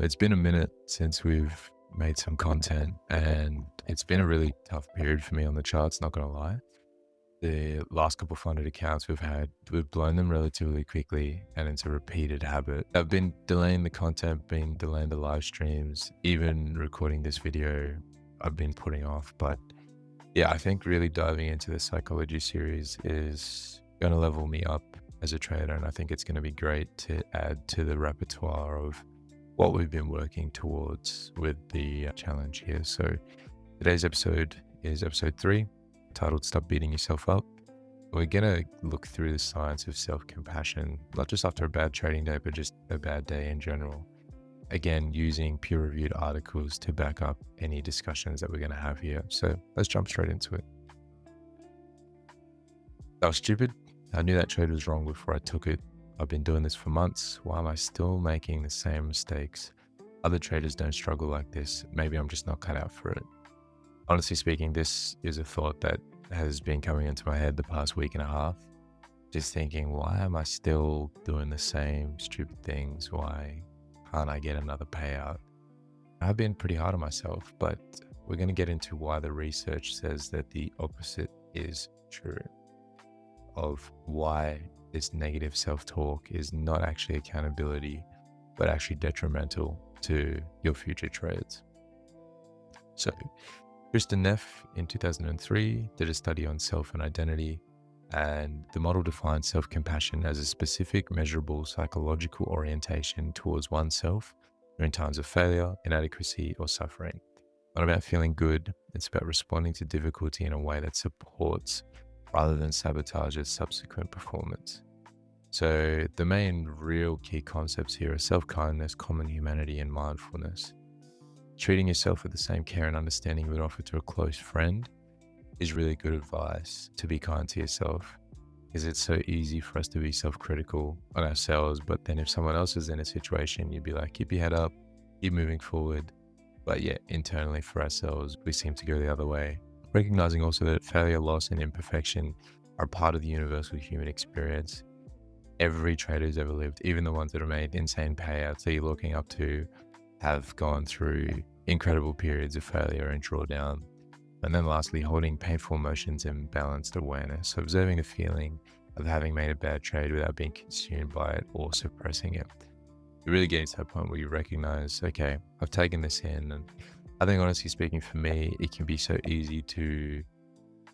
It's been a minute since we've made some content, and it's been a really tough period for me on the charts, not gonna lie. The last couple funded accounts we've blown them relatively quickly, and it's a repeated habit. I've been delaying the content, been delaying the live streams, even recording this video I've been putting off. But yeah, I think really diving into the psychology series is gonna level me up as a trader, and I think it's gonna be great to add to the repertoire of what we've been working towards with the challenge here. So today's episode is episode 3, titled Stop Beating Yourself Up. We're going to look through the science of self-compassion, not just after a bad trading day, but just a bad day in general. Again, using peer-reviewed articles to back up any discussions that we're going to have here. So let's jump straight into it. That was stupid. I knew that trade was wrong before I took it. I've been doing this for months. Why am I still making the same mistakes? Other traders don't struggle like this. Maybe I'm just not cut out for it. Honestly speaking, this is a thought that has been coming into my head the past week and a half. Just thinking, why am I still doing the same stupid things? Why can't I get another payout? I've been pretty hard on myself, but we're going to get into why the research says that the opposite is true, of why this negative self-talk is not actually accountability, but actually detrimental to your future trades. So Kristin Neff in 2003 did a study on self and identity, and the model defines self-compassion as a specific, measurable psychological orientation towards oneself during times of failure, inadequacy, or suffering. Not about feeling good, it's about responding to difficulty in a way that supports rather than sabotages subsequent performance. So the main real key concepts here are self-kindness, common humanity, and mindfulness. Treating yourself with the same care and understanding you would offer to a close friend is really good advice to be kind to yourself, because it's so easy for us to be self-critical on ourselves. But then if someone else is in a situation, you'd be like, keep your head up, keep moving forward. But yeah, internally for ourselves, we seem to go the other way. Recognizing also that failure, loss, and imperfection are part of the universal human experience. Every trader who's ever lived, even the ones that have made insane payouts that you're looking up to, have gone through incredible periods of failure and drawdown. And then lastly, holding painful emotions and balanced awareness. So observing the feeling of having made a bad trade without being consumed by it or suppressing it. You're really getting to that point where you recognize, okay, I've taken this in. And I think honestly speaking, for me, it can be so easy to,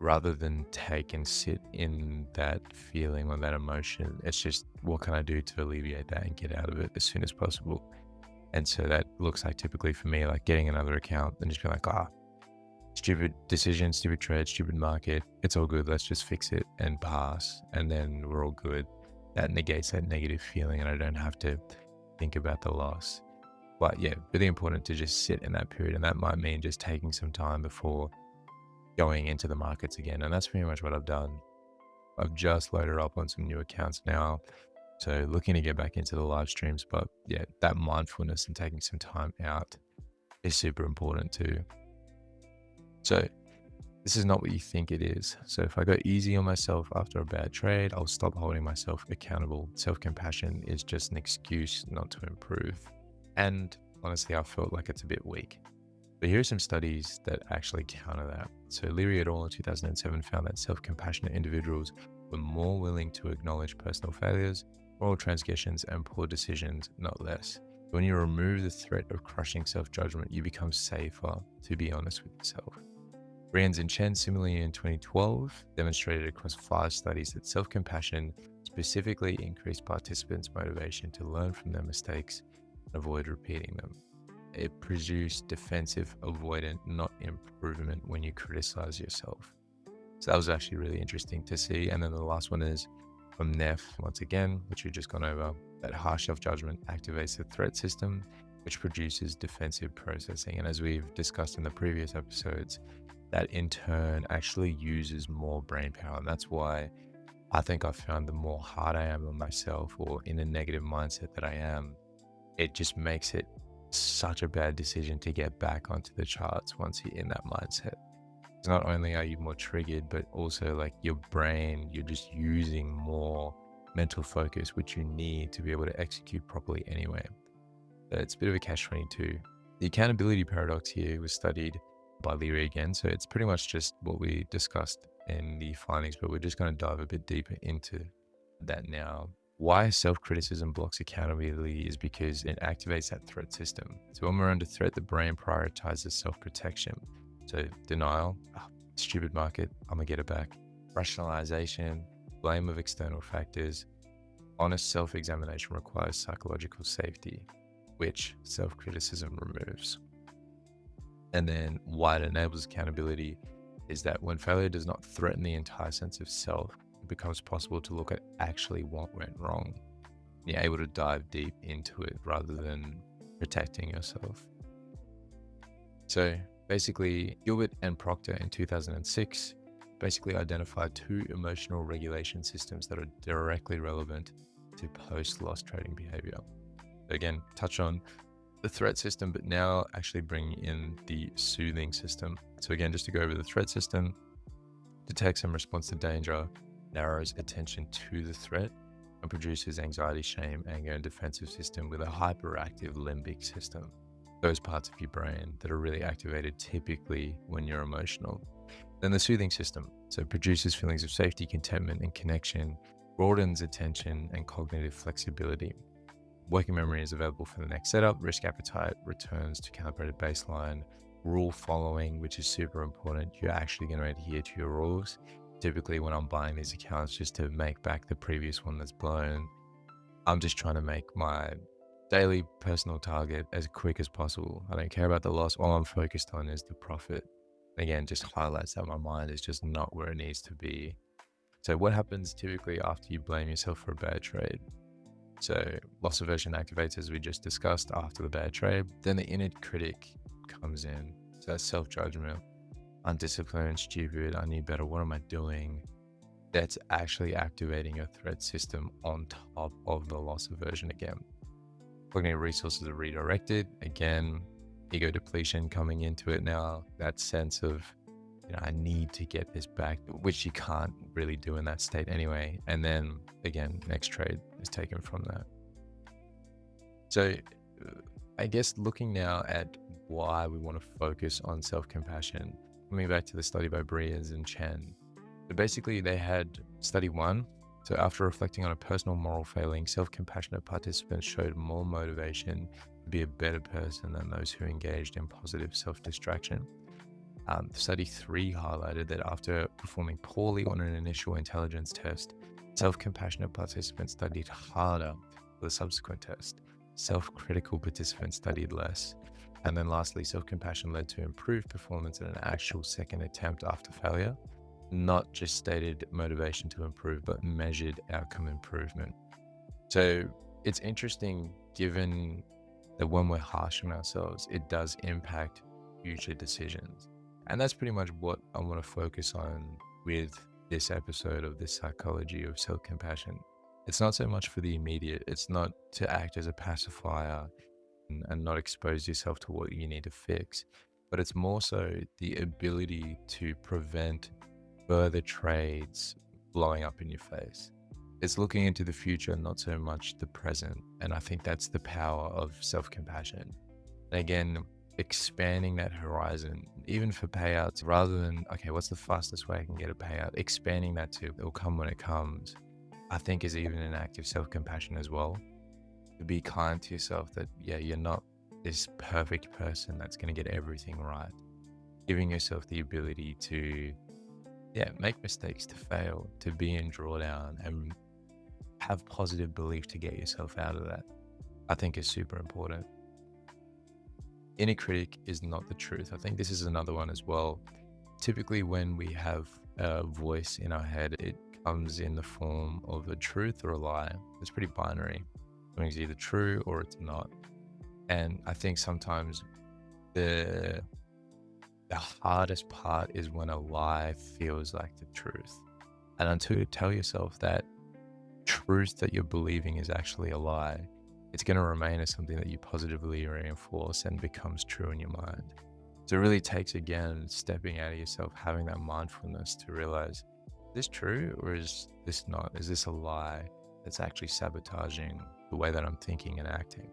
rather than take and sit in that feeling or that emotion, it's just, what can I do to alleviate that and get out of it as soon as possible? And so that looks like, typically for me, like getting another account and just be like, stupid decision, stupid trade, stupid market. It's all good. Let's just fix it and pass. And then we're all good. That negates that negative feeling and I don't have to think about the loss. But yeah, really important to just sit in that period. And that might mean just taking some time before going into the markets again. And that's pretty much what I've done. I've just loaded up on some new accounts now. So looking to get back into the live streams, but yeah, that mindfulness and taking some time out is super important too. So this is not what you think it is. So if I go easy on myself after a bad trade, I'll stop holding myself accountable. Self-compassion is just an excuse not to improve. And honestly, I felt like it's a bit weak. But here are some studies that actually counter that. So Leary et al. In 2007 found that self-compassionate individuals were more willing to acknowledge personal failures, moral transgressions, and poor decisions, not less. When you remove the threat of crushing self-judgment, you become safer to be honest with yourself. Brians and Chen, similarly in 2012, demonstrated across 5 studies that self-compassion specifically increased participants' motivation to learn from their mistakes and avoid repeating them. It produced defensive avoidant, not improvement, when you criticize yourself. So that was actually really interesting to see. And then the last one is from Neff, once again, which we've just gone over, that harsh self-judgment activates the threat system, which produces defensive processing. And as we've discussed in the previous episodes, that in turn actually uses more brain power. And that's why I think I found the more hard I am on myself or in a negative mindset that I am, it just makes it such a bad decision to get back onto the charts once you're in that mindset. So not only are you more triggered, but also like your brain, you're just using more mental focus, which you need to be able to execute properly anyway. So it's a bit of a catch-22. The accountability paradox here was studied by Leary again, so it's pretty much just what we discussed in the findings, but we're just going to dive a bit deeper into that now. Why self-criticism blocks accountability is because it activates that threat system. So when we're under threat, the brain prioritizes self-protection. So denial, stupid market, I'm gonna get it back. Rationalization, blame of external factors. Honest self-examination requires psychological safety, which self-criticism removes. And then why it enables accountability is that when failure does not threaten the entire sense of self, it becomes possible to look at actually what went wrong. You're able to dive deep into it rather than protecting yourself. So basically, Gilbert and Proctor in 2006 basically identified 2 emotional regulation systems that are directly relevant to post-loss trading behavior. Again, touch on the threat system, but now actually bring in the soothing system. So again, just to go over the threat system, detects and responds to danger, narrows attention to the threat, and produces anxiety, shame, anger, and defensive system with a hyperactive limbic system. Those parts of your brain that are really activated typically when you're emotional. Then the soothing system, so produces feelings of safety, contentment, and connection, broadens attention and cognitive flexibility. Working memory is available for the next setup. Risk appetite returns to calibrated baseline. Rule following, which is super important. You're actually going to adhere to your rules. Typically when I'm buying these accounts just to make back the previous one that's blown, I'm just trying to make my daily personal target as quick as possible. I don't care about the loss. All I'm focused on is the profit. Again, just highlights that my mind is just not where it needs to be. So what happens typically after you blame yourself for a bad trade? So loss aversion activates, as we just discussed, after the bad trade. Then the inner critic comes in. So that's self-judgment. Undisciplined, stupid, I need better. What am I doing? That's actually activating your threat system on top of the loss aversion again. Cognitive resources are redirected. Again, ego depletion coming into it now. That sense of, I need to get this back, which you can't really do in that state anyway. And then again, next trade is taken from that. So I guess looking now at why we want to focus on self-compassion, coming back to the study by Briers and Chen. So basically they had study 1. So after reflecting on a personal moral failing, self-compassionate participants showed more motivation to be a better person than those who engaged in positive self-distraction. Study 3 highlighted that after performing poorly on an initial intelligence test, self-compassionate participants studied harder for the subsequent test. Self-critical participants studied less. And then lastly, self-compassion led to improved performance in an actual second attempt after failure, not just stated motivation to improve, but measured outcome improvement. So it's interesting given that when we're harsh on ourselves, it does impact future decisions. And that's pretty much what I want to focus on with this episode of this psychology of self-compassion. It's not so much for the immediate. It's not to act as a pacifier and not expose yourself to what you need to fix, but it's more so the ability to prevent further trades blowing up in your face. It's looking into the future, not so much the present. And I think that's the power of self-compassion. And again, expanding that horizon, even for payouts, rather than, okay, what's the fastest way I can get a payout? Expanding that to, it'll come when it comes, I think is even an act of self-compassion as well. To be kind to yourself that, you're not this perfect person that's going to get everything right. Giving yourself the ability to, make mistakes, to fail, to be in drawdown and have positive belief to get yourself out of that, I think is super important. Inner critic is not the truth. I think this is another one as well. Typically when we have a voice in our head, it comes in the form of a truth or a lie. It's pretty binary. Something's either true or it's not. And I think sometimes the hardest part is when a lie feels like the truth. And until you tell yourself that truth that you're believing is actually a lie, it's going to remain as something that you positively reinforce and becomes true in your mind. So it really takes, again, stepping out of yourself, having that mindfulness to realize, is this true or is this not? Is this a lie that's actually sabotaging the way that I'm thinking and acting?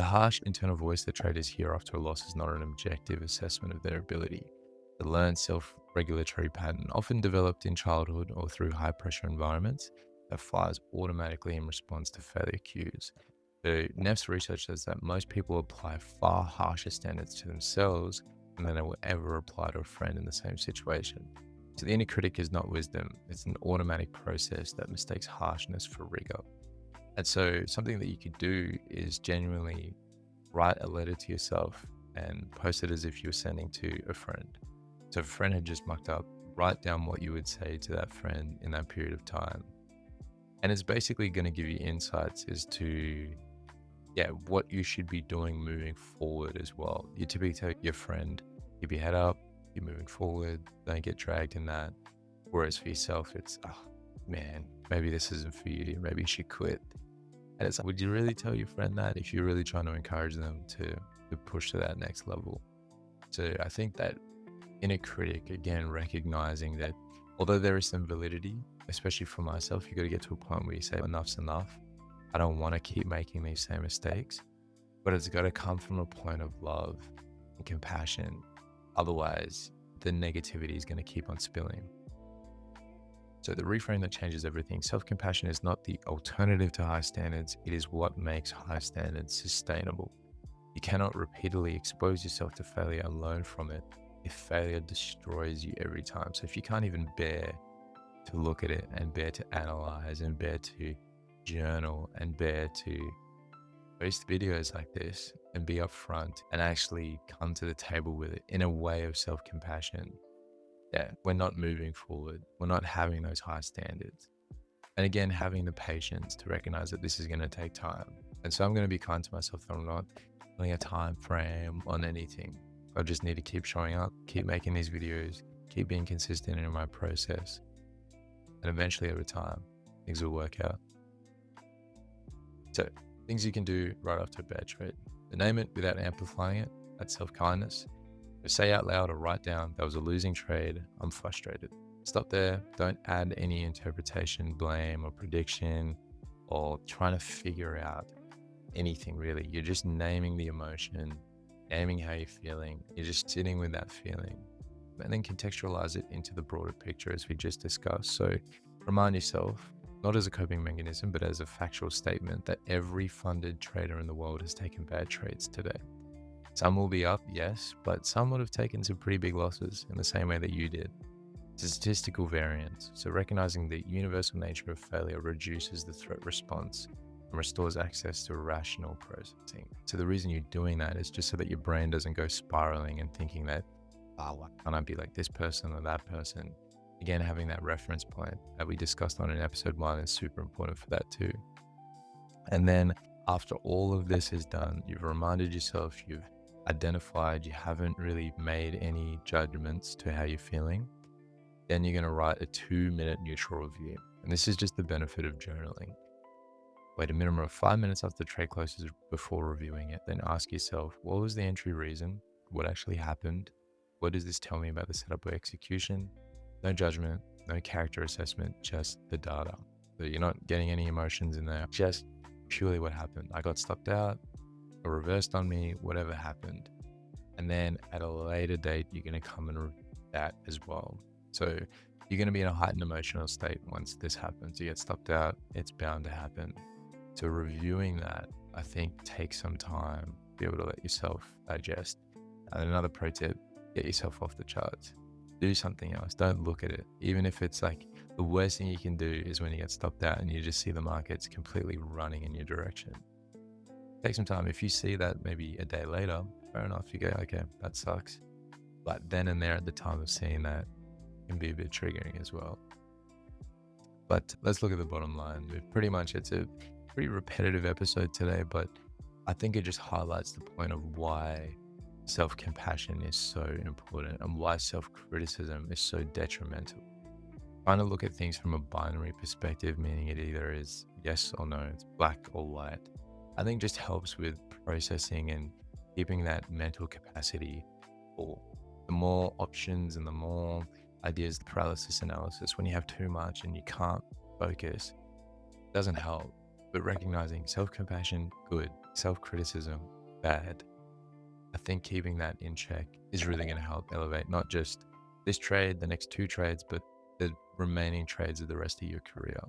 The harsh internal voice that traders hear after a loss is not an objective assessment of their ability. The learned self-regulatory pattern, often developed in childhood or through high-pressure environments, that fires automatically in response to failure cues. So Neff's research says that most people apply far harsher standards to themselves than they will ever apply to a friend in the same situation. So the inner critic is not wisdom, it's an automatic process that mistakes harshness for rigor. And so something that you could do is genuinely write a letter to yourself and post it as if you were sending to a friend. So if a friend had just mucked up, write down what you would say to that friend in that period of time. And it's basically going to give you insights as to, what you should be doing moving forward as well. You typically tell your friend, keep your head up, you're moving forward, don't get dragged in that. Whereas for yourself, it's, oh man, maybe this isn't for you, maybe you should quit. And it's like, would you really tell your friend that if you're really trying to encourage them to push to that next level? So I think that inner critic, again, recognizing that although there is some validity, especially for myself, you got to get to a point where you say, enough's enough. I don't want to keep making these same mistakes, but it's got to come from a point of love and compassion. Otherwise, the negativity is going to keep on spilling. So the reframe that changes everything. Self-compassion is not the alternative to high standards. It is what makes high standards sustainable. You cannot repeatedly expose yourself to failure and learn from it if failure destroys you every time. So if you can't even bear to look at it and bear to analyze and bear to journal and bear to post videos like this and be upfront and actually come to the table with it in a way of self-compassion, we're not moving forward. We're not having those high standards. And again, having the patience to recognize that this is going to take time. And so I'm going to be kind to myself that I'm not putting a time frame on anything. I just need to keep showing up, keep making these videos, keep being consistent in my process. And eventually over time, things will work out. So things you can do right after a bad trade. Name it without amplifying it. That's self-kindness. Say out loud or write down, that was a losing trade, I'm frustrated. Stop there. Don't add any interpretation, blame, or prediction, or trying to figure out anything really. You're just naming the emotion, naming how you're feeling. You're just sitting with that feeling. And then contextualize it into the broader picture as we just discussed. So remind yourself, not as a coping mechanism, but as a factual statement that every funded trader in the world has taken bad trades today. Some will be up, yes, but some would have taken some pretty big losses in the same way that you did. It's a statistical variance, so recognizing the universal nature of failure reduces the threat response and restores access to rational processing. So the reason you're doing that is just so that your brain doesn't go spiraling and thinking that, why can't I be like this person or that person? Again, having that reference point that we discussed on in episode 1 is super important for that too. And then after all of this is done, you've reminded yourself, you've identified, you haven't really made any judgments to how you're feeling, then you're going to write a 2-minute neutral review. And this is just the benefit of journaling. Wait a minimum of 5 minutes after the trade closes before reviewing it. Then ask yourself, what was the entry reason? What actually happened? What does this tell me about the setup or execution? No judgment, no character assessment, just the data. So you're not getting any emotions in there, just purely what happened. I got stopped out, or reversed on me, whatever happened. And then at a later date, you're going to come and review that as well. So you're going to be in a heightened emotional state once this happens. You get stopped out, it's bound to happen. So reviewing that, I think, takes some time to be able to let yourself digest. And another pro tip, get yourself off the charts. Do something else. Don't look at it. Even if it's like the worst thing you can do is when you get stopped out and you just see the markets completely running in your direction. Take some time. If you see that maybe a day later, fair enough. You go, okay, that sucks. But then and there at the time of seeing that can be a bit triggering as well. But let's look at the bottom line. It's a pretty repetitive episode today, but I think it just highlights the point of why self-compassion is so important and why self-criticism is so detrimental. Trying to look at things from a binary perspective, meaning it either is yes or no, it's black or white, I think just helps with processing and keeping that mental capacity full. The more options and the more ideas, the paralysis analysis, when you have too much and you can't focus, it doesn't help. But recognizing self-compassion, good. self-criticism, bad. I think keeping that in check is really going to help elevate not just this trade, the next 2 trades, but the remaining trades of the rest of your career.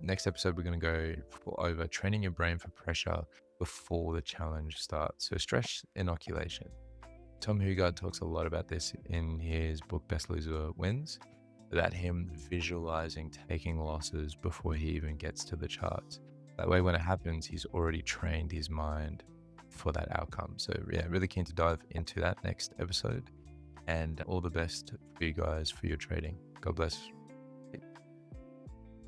Next episode, we're going to go over training your brain for pressure before the challenge starts. So stress inoculation. Tom Hugard talks a lot about this in his book, Best Loser Wins, about him visualizing taking losses before he even gets to the charts. That way, when it happens, he's already trained his mind for that outcome. So yeah, really keen to dive into that next episode, and all the best for you guys for your trading. God bless.